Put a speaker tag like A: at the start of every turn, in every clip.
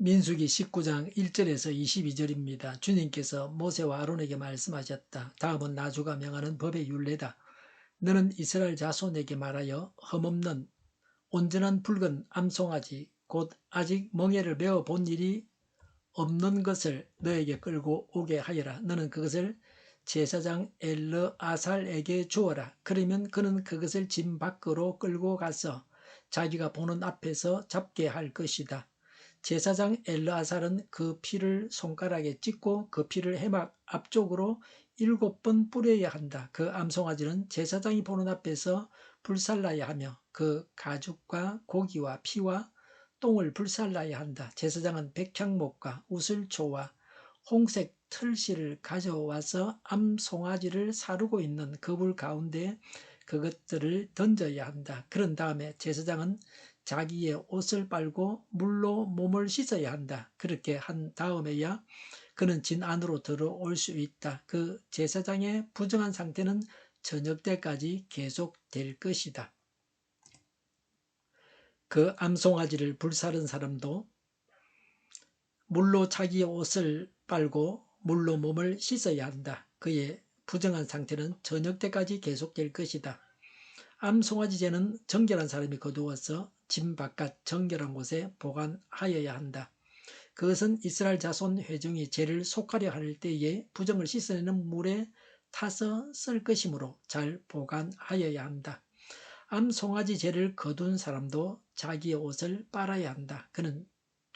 A: 민수기 19장 1절에서 22절입니다. 주님께서 모세와 아론에게 말씀하셨다. 다음은 나주가 명하는 법의 율례다. 너는 이스라엘 자손에게 말하여 흠없는 온전한 붉은 암송아지 곧 아직 멍에를 베어 본 일이 없는 것을 너에게 끌고 오게 하여라. 너는 그것을 제사장 엘르아살에게 주어라. 그러면 그는 그것을 짐 밖으로 끌고 가서 자기가 보는 앞에서 잡게 할 것이다. 제사장 엘르아살은 그 피를 손가락에 찍고 그 피를 해막 앞쪽으로 7번 뿌려야 한다. 그 암송아지는 제사장이 보는 앞에서 불살라야 하며 그 가죽과 고기와 피와 똥을 불살라야 한다. 제사장은 백향목과 우슬초와 홍색 틀실을 가져와서 암송아지를 사르고 있는 그불 가운데 그것들을 던져야 한다. 그런 다음에 제사장은 자기의 옷을 빨고 물로 몸을 씻어야 한다. 그렇게 한 다음에야 그는 진 안으로 들어올 수 있다. 그 제사장의 부정한 상태는 저녁 때까지 계속될 것이다. 그 암송아지를 불사른 사람도 물로 자기의 옷을 빨고 물로 몸을 씻어야 한다. 그의 부정한 상태는 저녁 때까지 계속될 것이다. 암송아지제는 정결한 사람이 거두어서 진 바깥 정결한 곳에 보관하여야 한다. 그것은 이스라엘 자손 회중이 죄를 속하려 할 때에 부정을 씻어내는 물에 타서 쓸 것이므로 잘 보관하여야 한다. 암송아지 죄를 거둔 사람도 자기의 옷을 빨아야 한다.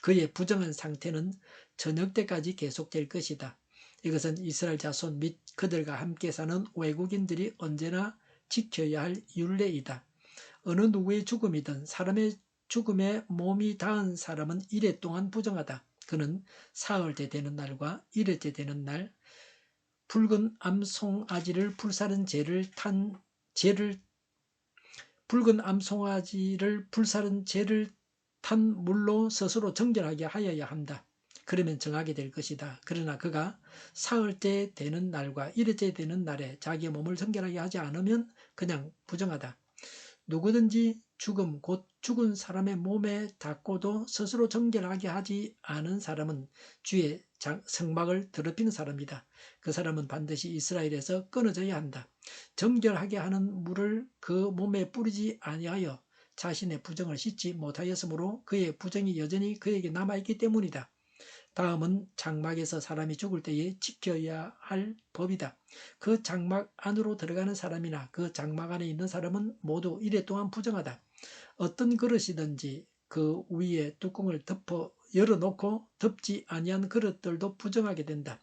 A: 그의 부정한 상태는 저녁 때까지 계속될 것이다. 이것은 이스라엘 자손 및 그들과 함께 사는 외국인들이 언제나 지켜야 할 율례이다. 어느 누구의 죽음이든 사람의 죽음에 몸이 닿은 사람은 이래 동안 부정하다. 그는 사흘째 되는 날과 일흘째 되는 날 붉은 암송아지를 불사른 죄를 탄 물로 스스로 정결하게 하여야 한다. 그러면 정하게 될 것이다. 그러나 그가 사흘째 되는 날과 일흘째 되는 날에 자기의 몸을 정결하게 하지 않으면 그냥 부정하다. 누구든지 죽음 곧 죽은 사람의 몸에 닿고도 스스로 정결하게 하지 않은 사람은 주의 성막을 더럽히는 사람이다. 그 사람은 반드시 이스라엘에서 끊어져야 한다. 정결하게 하는 물을 그 몸에 뿌리지 아니하여 자신의 부정을 씻지 못하였으므로 그의 부정이 여전히 그에게 남아있기 때문이다. 다음은 장막에서 사람이 죽을 때에 지켜야 할 법이다. 그 장막 안으로 들어가는 사람이나 그 장막 안에 있는 사람은 모두 이래 동안 부정하다. 어떤 그릇이든지 그 위에 뚜껑을 덮어 열어놓고 덮지 아니한 그릇들도 부정하게 된다.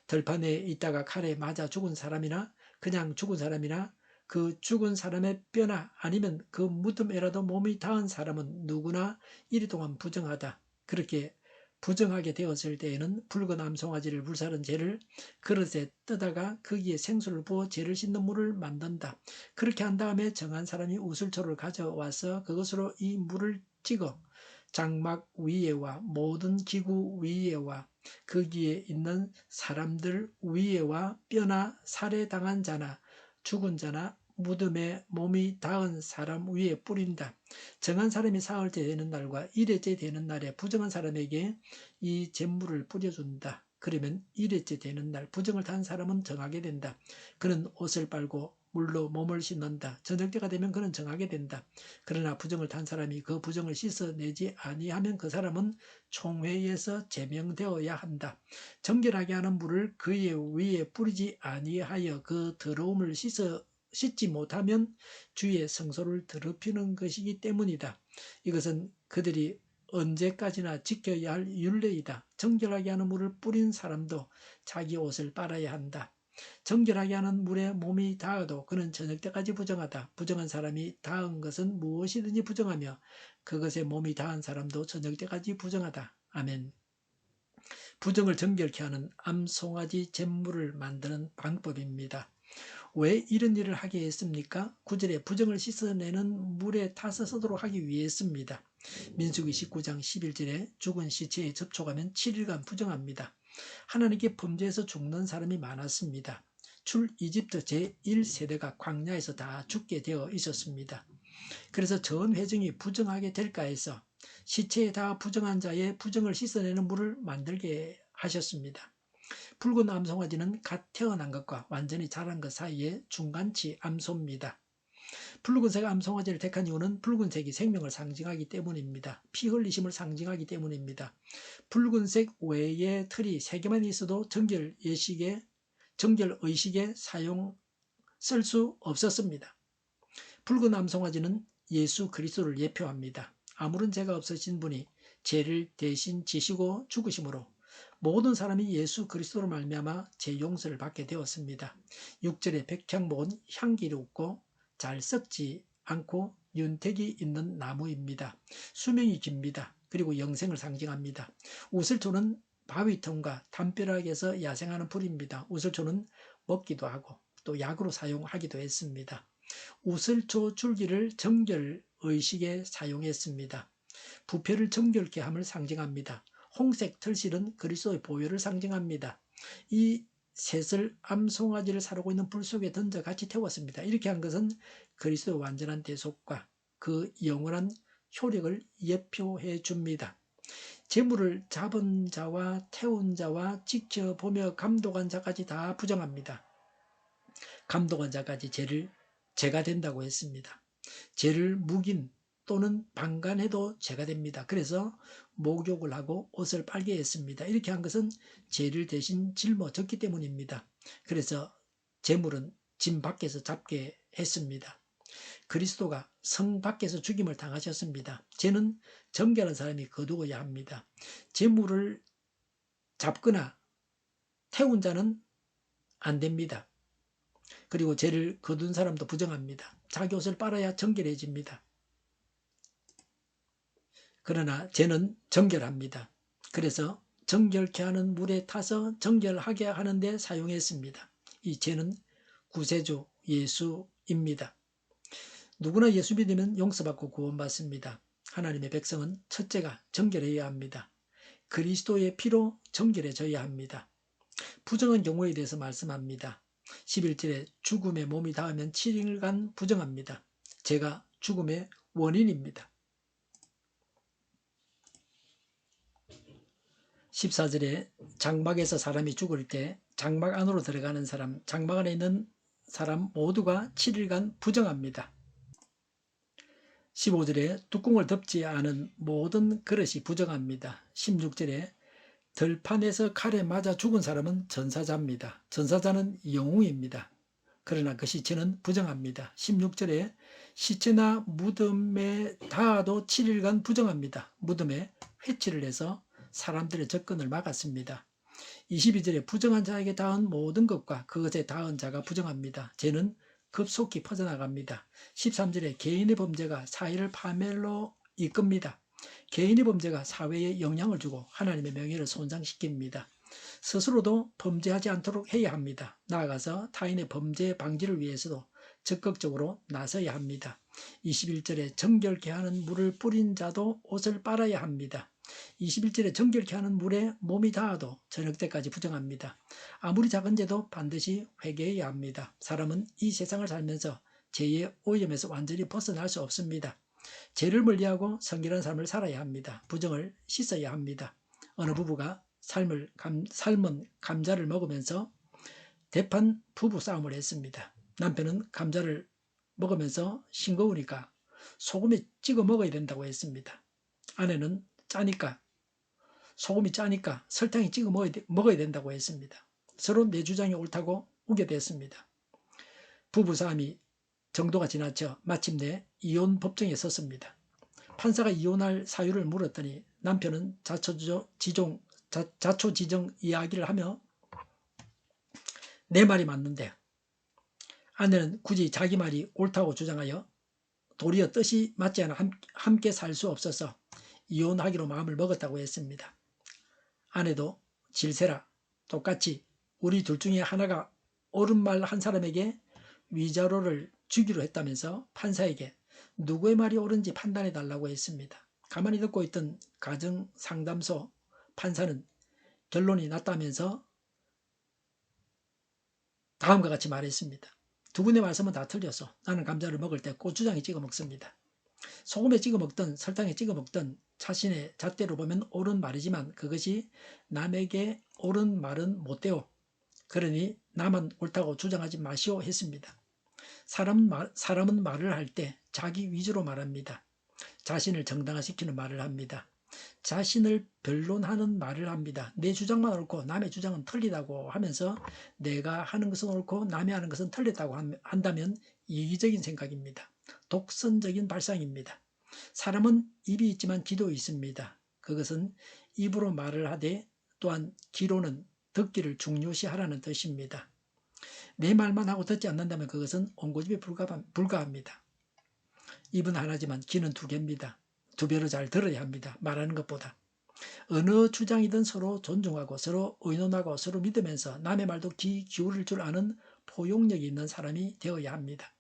A: 들판에 있다가 칼에 맞아 죽은 사람이나 그냥 죽은 사람이나 그 죽은 사람의 뼈나 아니면 그 무덤에라도 몸이 닿은 사람은 누구나 이리 동안 부정하다. 그렇게 부정하게 되었을 때에는 붉은 암송아지를 불사른 재를 그릇에 떠다가 거기에 생수를 부어 죄를 씻는 물을 만든다. 그렇게 한 다음에 정한 사람이 우슬초를 가져와서 그것으로 이 물을 찍어 장막 위에와 모든 기구 위에와 거기에 있는 사람들 위에와 뼈나 살해당한 자나 죽은 자나 무덤에 몸이 닿은 사람 위에 뿌린다. 정한 사람이 사흘째 되는 날과 일흘째 되는 날에 부정한 사람에게 이 잿물을 뿌려준다. 그러면 일흘째 되는 날 부정을 탄 사람은 정하게 된다. 그는 옷을 빨고 물로 몸을 씻는다. 저녁 때가 되면 그는 정하게 된다. 그러나 부정을 탄 사람이 그 부정을 씻어내지 아니하면 그 사람은 총회에서 제명되어야 한다. 정결하게 하는 물을 그의 위에 뿌리지 아니하여 그 더러움을 씻지 못하면 주의 성소를 더럽히는 것이기 때문이다. 이것은 그들이 언제까지나 지켜야 할 율례이다. 정결하게 하는 물을 뿌린 사람도 자기 옷을 빨아야 한다. 정결하게 하는 물에 몸이 닿아도 그는 저녁 때까지 부정하다. 부정한 사람이 닿은 것은 무엇이든지 부정하며 그것에 몸이 닿은 사람도 저녁 때까지 부정하다. 아멘. 부정을 정결케 하는 암송아지 잿물을 만드는 방법입니다. 왜 이런 일을 하게 했습니까? 9절에 부정을 씻어내는 물에 타서 쓰도록 하기 위해서입니다. 민수기 19장 11절에 죽은 시체에 접촉하면 7일간 부정합니다. 하나님께 범죄해서 죽는 사람이 많았습니다. 출 이집트 제1세대가 광야에서 다 죽게 되어 있었습니다. 그래서 전 회중이 부정하게 될까 해서 시체에 다 부정한 자의 부정을 씻어내는 물을 만들게 하셨습니다. 붉은 암송아지는 갓 태어난 것과 완전히 자란 것 사이의 중간치 암소입니다. 붉은색 암송아지를 택한 이유는 붉은색이 생명을 상징하기 때문입니다. 피 흘리심을 상징하기 때문입니다. 붉은색 외에 틀이 3개만 있어도 정결의식에 쓸 수 없었습니다. 붉은 암송아지는 예수 그리스도를 예표합니다. 아무런 죄가 없으신 분이 죄를 대신 지시고 죽으심으로 모든 사람이 예수 그리스도로 말미암아 죄 용서를 받게 되었습니다. 6절에 백향목은 향기를 웃고 잘 썩지 않고 윤택이 있는 나무입니다. 수명이 깁니다. 그리고 영생을 상징합니다. 우슬초는 바위틈과 담벼락에서 야생하는 풀입니다. 우슬초는 먹기도 하고 또 약으로 사용하기도 했습니다. 우슬초 줄기를 정결의식에 사용했습니다. 부패를 정결케 함을 상징합니다. 홍색 털실은 그리스도의 보혈을 상징합니다. 이 셋을 암송아지를 사르고 있는 불 속에 던져 같이 태웠습니다. 이렇게 한 것은 그리스도의 완전한 대속과 그 영원한 효력을 예표해 줍니다. 재물을 잡은 자와 태운 자와 지켜보며 감독한 자까지 다 부정합니다. 감독한 자까지 죄가 된다고 했습니다. 죄를 묵인 또는 방관해도 죄가 됩니다. 그래서 목욕을 하고 옷을 빨게 했습니다. 이렇게 한 것은 죄를 대신 짊어졌기 때문입니다. 그래서 재물은 짐 밖에서 잡게 했습니다. 그리스도가 성 밖에서 죽임을 당하셨습니다. 죄는 정결한 사람이 거두어야 합니다. 재물을 잡거나 태운 자는 안 됩니다. 그리고 죄를 거둔 사람도 부정합니다. 자기 옷을 빨아야 정결해집니다. 그러나 죄는 정결합니다. 그래서 정결케 하는 물에 타서 정결하게 하는 데 사용했습니다. 이 죄는 구세주 예수입니다. 누구나 예수 믿으면 용서받고 구원받습니다. 하나님의 백성은 첫째가 정결해야 합니다. 그리스도의 피로 정결해져야 합니다. 부정한 경우에 대해서 말씀합니다. 11절에 죽음의 몸이 닿으면 7일간 부정합니다. 죄가 죽음의 원인입니다. 14절에 장막에서 사람이 죽을 때 장막 안으로 들어가는 사람, 장막 안에 있는 사람 모두가 7일간 부정합니다. 15절에 뚜껑을 덮지 않은 모든 그릇이 부정합니다. 16절에 들판에서 칼에 맞아 죽은 사람은 전사자입니다. 전사자는 영웅입니다. 그러나 그 시체는 부정합니다. 16절에 시체나 무덤에 닿아도 7일간 부정합니다. 무덤에 회치를 해서 사람들의 접근을 막았습니다. 22절에 부정한 자에게 닿은 모든 것과 그것에 닿은 자가 부정합니다. 죄는 급속히 퍼져나갑니다. 13절에 개인의 범죄가 사회를 파멸로 이끕니다. 개인의 범죄가 사회에 영향을 주고 하나님의 명예를 손상시킵니다. 스스로도 범죄하지 않도록 해야 합니다. 나아가서 타인의 범죄 방지를 위해서도 적극적으로 나서야 합니다. 21절에 정결케 하는 물을 뿌린 자도 옷을 빨아야 합니다. 21절에 정결케 하는 물에 몸이 닿아도 저녁 때까지 부정합니다. 아무리 작은 죄도 반드시 회개해야 합니다. 사람은 이 세상을 살면서 죄의 오염에서 완전히 벗어날 수 없습니다. 죄를 멀리하고 성결한 삶을 살아야 합니다. 부정을 씻어야 합니다. 어느 부부가 삶은 감자를 먹으면서 대판 부부 싸움을 했습니다. 남편은 감자를 먹으면서 싱거우니까 소금에 찍어 먹어야 된다고 했습니다. 아내는 소금이 짜니까 설탕에 찍어 먹어야 된다고 했습니다. 서로 내 주장이 옳다고 우겨댔습니다. 부부싸움이 정도가 지나쳐 마침내 이혼 법정에 섰습니다. 판사가 이혼할 사유를 물었더니 남편은 자초지정 이야기를 하며 내 말이 맞는데 아내는 굳이 자기 말이 옳다고 주장하여 도리어 뜻이 맞지 않아 함께 살 수 없어서 이혼하기로 마음을 먹었다고 했습니다. 아내도 질세라 똑같이 우리 둘 중에 하나가 옳은 말 한 사람에게 위자료를 주기로 했다면서 판사에게 누구의 말이 옳은지 판단해 달라고 했습니다. 가만히 듣고 있던 가정상담소 판사는 결론이 났다면서 다음과 같이 말했습니다. 두 분의 말씀은 다 틀렸어. 나는 감자를 먹을 때 고추장에 찍어 먹습니다. 소금에 찍어 먹든 설탕에 찍어 먹든 자신의 잣대로 보면 옳은 말이지만 그것이 남에게 옳은 말은 못되오. 그러니 나만 옳다고 주장하지 마시오 했습니다. 사람은 말을 할 때 자기 위주로 말합니다. 자신을 정당화시키는 말을 합니다. 자신을 변론하는 말을 합니다. 내 주장만 옳고 남의 주장은 틀리다고 하면서 내가 하는 것은 옳고 남이 하는 것은 틀렸다고 한다면 이기적인 생각입니다. 독선적인 발상입니다. 사람은 입이 있지만 귀도 있습니다. 그것은 입으로 말을 하되 또한 귀로는 듣기를 중요시하라는 뜻입니다. 내 말만 하고 듣지 않는다면 그것은 옹고집에 불과합니다. 입은 하나지만 귀는 두 개입니다. 두 배로 잘 들어야 합니다. 말하는 것보다. 어느 주장이든 서로 존중하고 서로 의논하고 서로 믿으면서 남의 말도 귀 기울일 줄 아는 포용력이 있는 사람이 되어야 합니다.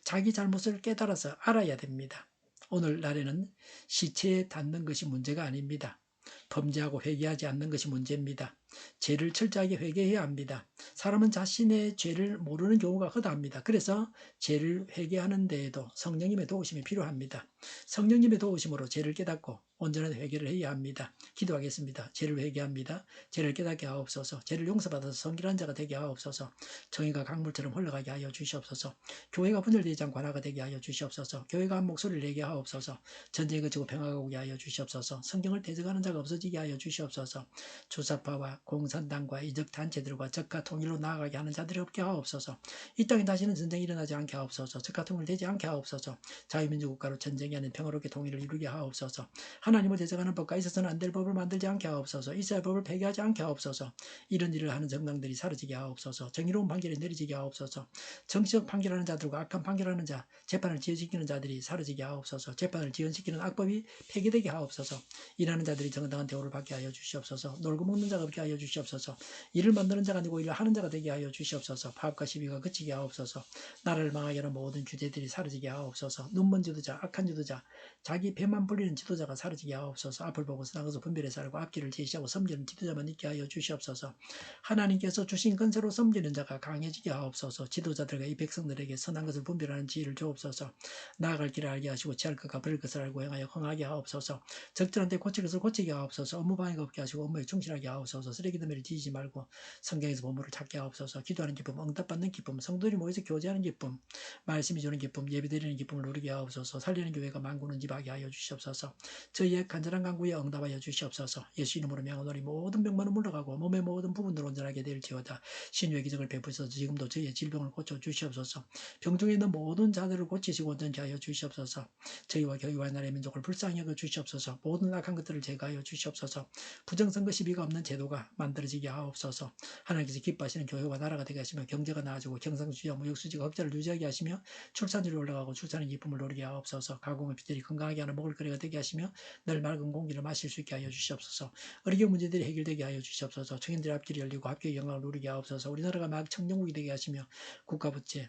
A: 자기 잘못을 깨달아서 알아야 됩니다. 오늘날에는 시체에 닿는 것이 문제가 아닙니다. 범죄하고 회개하지 않는 것이 문제입니다. 죄를 철저하게 회개해야 합니다. 사람은 자신의 죄를 모르는 경우가 허다합니다. 그래서 죄를 회개하는 데에도 성령님의 도우심이 필요합니다. 성령님의 도우심으로 죄를 깨닫고 온전한 회개를 해야 합니다. 기도하겠습니다. 죄를 회개합니다. 죄를 깨닫게 하옵소서. 죄를 용서받아서 성결한 자가 되게 하옵소서. 정의가 강물처럼 흘러가게 하여 주시옵소서. 교회가 분열되지 않고 하나가 되게 하여 주시옵소서. 교회가 한 목소리를 내게 하옵소서. 전쟁이 그치고 평화가 오게 하여 주시옵소서. 성경을 대적하는 자가 없어지게 하여 주시옵소서. 주사파와 공산당과 이적 단체들과 적과 통일로 나아가게 하는 자들이 없게 하옵소서. 이 땅에 다시는 전쟁이 일어나지 않게 하옵소서. 적과 통일되지 않게 하옵소서. 자유민주국가로 전쟁이 아닌 평화롭게 통일을 이루게 하옵소서. 하나님을 대적하는 법과 있어서는 안 될 법을 만들지 않게 하옵소서. 이스라엘 법을 폐기하지 않게 하옵소서. 이런 일을 하는 정당들이 사라지게 하옵소서. 정의로운 판결이 내려지게 하옵소서. 정치적 판결하는 자들과 악한 판결하는 자, 재판을 지연시키는 자들이 사라지게 하옵소서. 재판을 지연시키는 악법이 폐기되게 하옵소서. 일하는 자들이 정당한 대우를 받게 하여 주시옵소서. 놀고 먹는 자가 없게 하여 주시옵소서. 일을 만드는 자가 아니고 일을 하는 자가 되게 하여 주시옵소서. 파업과 시비가 그치게 하옵소서. 나라를 망하게 하는 모든 주제들이 사라지게 하옵소서. 눈먼 지도자, 악한 지도자, 자기 배만 불리는 지도자가 사라지게 하옵소서. 앞을 보고 선한 것을 분별해서 알고 앞길을 제시하고 섬기는 지도자만 있게 하여 주시옵소서. 하나님께서 주신 건세로 섬기는 자가 강해지게 하옵소서. 지도자들과 이 백성들에게 선한 것을 분별하는 지혜를 주옵소서. 나아갈 길을 알게 하시고 취할 것과 버릴 것을 알고 행하여 흥하게 하옵소서. 적절한 때 고칠 것을 고치게 하옵소서. 업무 방해가 없게 하시고 업무에 충실하게 하옵소서. 쓰레기 더미를 뒤지지 말고 성경에서 보물을 찾게 하옵소서. 기도하는 기쁨, 응답받는 기쁨, 성도들이 모여서 교제하는 기쁨, 말씀이 주는 기쁨, 예배드리는 기쁨을 누리게 하옵소서. 살리는 교회가 만군은 집하게 하여 주시옵소서. 저희의 간절한 간구에 응답하여 주시옵소서. 예수 이름으로 명하노니 모든 병만은 물러가고 몸의 모든 부분들 온전하게 될지어다. 신유의 기적을 베푸셔서 지금도 저희의 질병을 고쳐 주시옵소서. 병중에 있는 모든 자들을 고치시고 온전히 하여 주시옵소서. 저희와 교회와 나라의 민족을 불쌍히 여겨 주시옵소서. 모든 악한 것들을 제거하여 주시옵소서. 부정선거 시비가 없는 제도가 만들어지게 하옵소서. 하나님께서 기뻐하시는 교회와 나라가 되게 하시며 경제가 나아지고 경상수지와 무역수지가 흑자를 유지하게 하시며 출산율이 올라가고 출산의 기쁨을 누리게 하옵소서. 가공의 피들이 건강하게 하는 먹을거리가 되게 하시며 늘 맑은 공기를 마실 수 있게 하여 주시옵소서. 어려운 문제들이 해결되게 하여 주시옵소서. 청년들의 앞길이 열리고 합격의 영광을 누리게 하옵소서. 우리나라가 막 청정국이 되게 하시며 국가부채,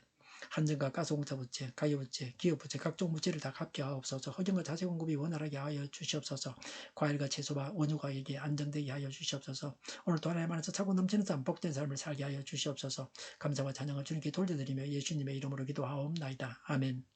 A: 한전과 가스공사 부채, 가계부채, 기업부채, 각종 부채를 다 갚게 하옵소서. 허경과 자재 공급이 원활하게 하여 주시옵소서. 과일과 채소와 원유 가격이 안정되게 하여 주시옵소서. 오늘 또 하나님 안에서 차고 넘치는 삶, 복된 삶을 살게 하여 주시옵소서. 감사와 찬양을 주님께 돌려드리며 예수님의 이름으로 기도하옵나이다. 아멘.